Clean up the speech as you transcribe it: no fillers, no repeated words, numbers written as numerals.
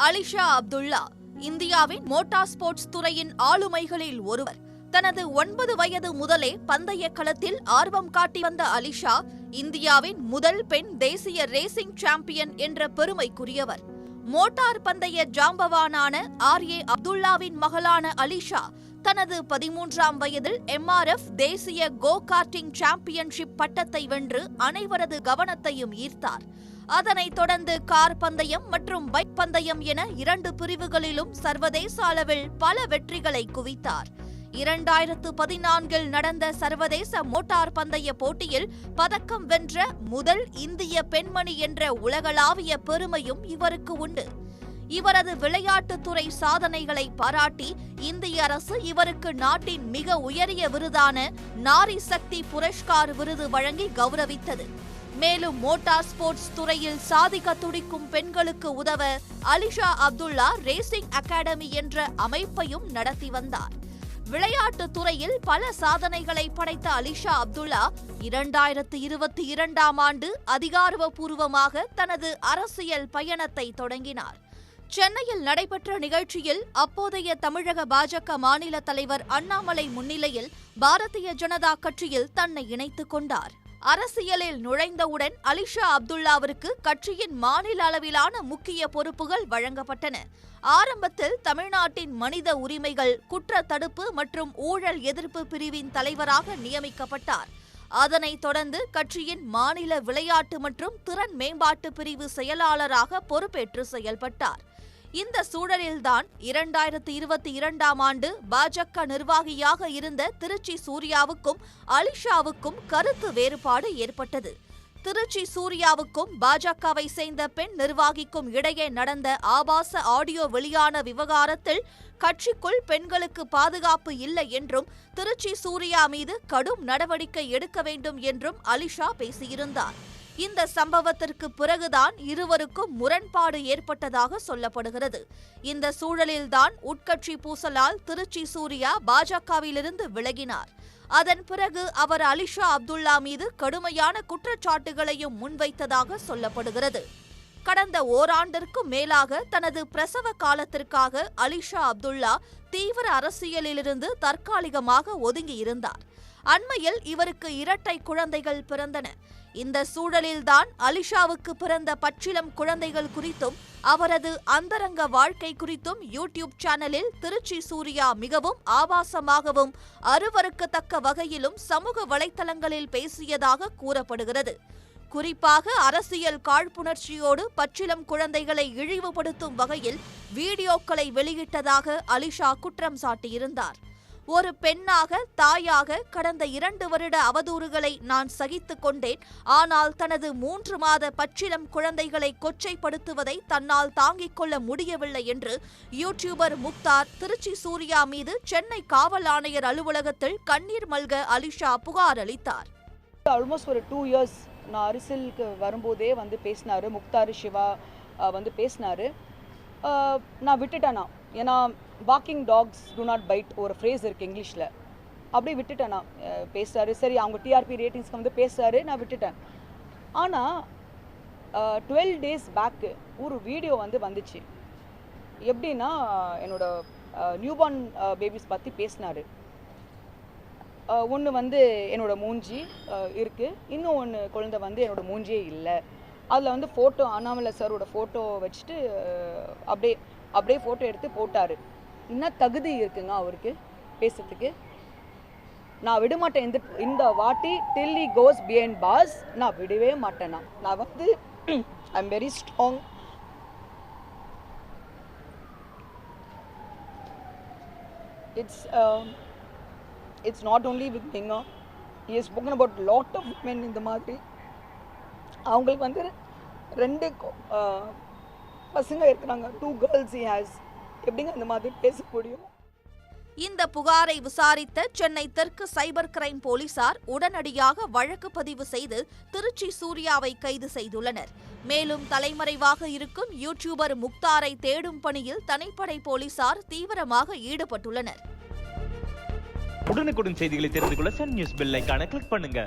அலிஷா அப்துல்லா இந்தியாவின் motor sports துறையின் ஆளுமைகளில் ஒருவர். தனது 9 வயது முதலே பந்தய களத்தில் ஆர்வம் காட்டி வந்த அலிஷா இந்தியாவின் முதல் பெண் தேசிய ரேசிங் சாம்பியன் என்ற பெருமைக்குரியவர். மோட்டார் பந்தய ஜாம்பவானான RA அப்துல்லாவின் மகளான அலிஷா தனது 13ஆம் வயதில் MRF தேசிய கோ கார்ட்டிங் சாம்பியன்ஷிப் பட்டத்தை வென்று அனைவரது கவனத்தையும் ஈர்த்தார். அதனைத் தொடர்ந்து கார் பந்தயம் மற்றும் பைக் பந்தயம் என 2 பிரிவுகளிலும் சர்வதேச அளவில் பல வெற்றிகளை குவித்தார். 2014இல் நடந்த சர்வதேச மோட்டார் பந்தய போட்டியில் பதக்கம் வென்ற முதல் இந்திய பெண்மணி என்ற உலகளாவிய பெருமையும் இவருக்கு உண்டு. இவரது விளையாட்டுத்துறை சாதனைகளை பாராட்டி இந்திய அரசு இவருக்கு நாட்டின் மிக உயரிய விருதான நாரி சக்தி புரஸ்கார் விருது வழங்கி கௌரவித்தது. மேலும் மோட்டார் ஸ்போர்ட்ஸ் துறையில் சாதிக்க துடிக்கும் பெண்களுக்கு உதவ அலிஷா அப்துல்லா ரேசிங் அகாடமி என்ற அமைப்பையும் நடத்தி வந்தார். விளையாட்டுத் துறையில் பல சாதனைகளை படைத்த அலிஷா அப்துல்லா 2022ஆம் ஆண்டு அதிகாரப்பூர்வமாக தனது அரசியல் பயணத்தை தொடங்கினார். சென்னையில் நடைபெற்ற நிகழ்ச்சியில் அப்போதைய தமிழக பாஜக மாநில தலைவர் அண்ணாமலை முன்னிலையில் பாரதிய ஜனதா கட்சியில் தன்னை இணைத்துக் கொண்டார். அரசியலில் நுழைந்தவுடன் அலிஷா அப்துல்லாவிற்கு கட்சியின் மாநில அளவிலான முக்கிய பொறுப்புகள் வழங்கப்பட்டன. ஆரம்பத்தில் தமிழ்நாட்டின் மனித உரிமைகள், குற்ற தடுப்பு மற்றும் ஊழல் எதிர்ப்பு பிரிவின் தலைவராக நியமிக்கப்பட்டார். அதனைத் தொடர்ந்து கட்சியின் மாநில விளையாட்டு மற்றும் திறன் மேம்பாட்டு பிரிவு செயலாளராக பொறுப்பேற்று செயல்பட்டார். இந்த சூழலில்தான் 2022ஆம் ஆண்டு பாஜக நிர்வாகியாக இருந்த திருச்சி சூர்யாவுக்கும் அலிஷாவுக்கும் கருத்து வேறுபாடு ஏற்பட்டது. திருச்சி சூர்யாவுக்கும் பாஜகவை சேர்ந்த பெண் நிர்வாகிக்கும் இடையே நடந்த ஆபாச ஆடியோ வெளியான விவகாரத்தில் கட்சிக்குள் பெண்களுக்கு பாதுகாப்பு இல்லை என்றும் திருச்சி சூர்யா மீது கடும் நடவடிக்கை எடுக்க வேண்டும் என்றும் அலிஷா பேசியிருந்தார். இந்த சம்பவத்திற்கு பிறகுதான் இருவருக்கும் முரண்பாடு ஏற்பட்டதாக சொல்லப்படுகிறது. இந்த சூழலில்தான் உட்கட்சி பூசலால் திருச்சி சூர்யா பாஜகவிலிருந்து விலகினார். அதன் பிறகு அவர் அலிஷா அப்துல்லா மீது கடுமையான குற்றச்சாட்டுகளையும் முன்வைத்ததாக சொல்லப்படுகிறது. கடந்த ஓராண்டிற்கும் மேலாக தனது பிரசவ காலத்திற்காக அலிஷா அப்துல்லா தீவிர அரசியலிலிருந்து தற்காலிகமாக ஒதுங்கியிருந்தார். அண்மையில் இவருக்கு 2 குழந்தைகள் பிறந்தன. இந்த சூழலில்தான் அலிஷாவுக்கு பிறந்த பச்சிளம் குழந்தைகள் குறித்தும் அவரது அந்தரங்க வாழ்க்கை குறித்தும் யூடியூப் சேனலில் திருச்சி சூர்யா மிகவும் ஆபாசமாகவும் அருவருக்கத்தக்க வகையிலும் சமூக வலைத்தளங்களில் பேசியதாக கூறப்படுகிறது. குறிப்பாக அரசியல் காழ்ப்புணர்ச்சியோடு பச்சிளம் குழந்தைகளை இழிவுபடுத்தும் வகையில் வீடியோக்களை வெளியிட்டதாக அலிஷா குற்றம் சாட்டியிருந்தார். ஒரு பெண்ணாக, தாயாக கடந்த 2 வருட அவதூறுகளை நான் சகித்துக் கொண்டேன். ஆனால் தனது 3 மாத பச்சிளம் குழந்தைகளை கொச்சைப்படுத்துவதை தன்னால் தாங்கிக் கொள்ள முடியவில்லை என்று யூடியூபர் முக்தார் திருச்சி சூர்யா மீது சென்னை காவல் ஆணையர் அலுவலகத்தில் கண்ணீர் மல்க அலிஷா புகார் அளித்தார். ஆல்மோஸ்ட் ஒரு 2 இயர்ஸ் நான் அரசியலுக்கு வரும்போதே பேசினாரு. முக்தார் சிவா பேசினாரு. நான் விட்டுட்டேனா, ஏன்னா walking tax to not byte ஒரு ஃப்ரேஸ் இருக்குது இங்கிலீஷில். அப்படியே விட்டுட்டேன். நான் பேசுகிறாரு, சரி அவங்க டிஆர்பி ரேட்டிங்ஸ்க்கு பேசுகிறாரு, நான் விட்டுட்டேன். ஆனால் 12 டேஸ் பேக்கு ஒரு வீடியோ வந்துச்சு. எப்படின்னா என்னோட நியூபார்ன் பேபிஸ் பற்றி பேசினார். ஒன்று என்னோட மூஞ்சி இருக்குது, இன்னும் ஒன்று குழந்தை என்னோட மூஞ்சியே இல்லை. அதில் ஃபோட்டோ அண்ணாமலை சாரோட ஃபோட்டோ வச்சுட்டு அப்படியே ஃபோட்டோ எடுத்து போட்டார். என்ன தகுதி இருக்குங்க அவருக்கு பேசுறதுக்கு? நான் விட மாட்டேன். இந்த வாட்டி till he goes behind bars நான் விடவே மாட்டேன். நான் I am very strong. It's not only with மிங்கா. He has spoken about lot of women. இந்த மாதிரி அவங்களுக்கு 2 பசங்க இருக்கிறாங்க, 2 கேர்ள்ஸ் ஹி ஹாஸ். எப்படிங்க இந்த மாதிரி பேச முடியும்? இந்த புகாரை விசாரித்த சென்னை தெற்கு சைபர் கிரைம் போலீசார் உடனடியாக வழக்கு பதிவு செய்து திருச்சி சூர்யாவை கைது செய்துள்ளனர். மேலும் தலைமறைவாக இருக்கும் யூடியூபர் முக்தாரை தேடும் பணியில் தனிப்படை போலீசார் தீவிரமாக ஈடுபட்டுள்ளனர். உடனுக்குடன் செய்திகளை தெரிந்து கொள்ள சன் நியூஸ் பெல் ஐகானை கிளிக் பண்ணுங்க.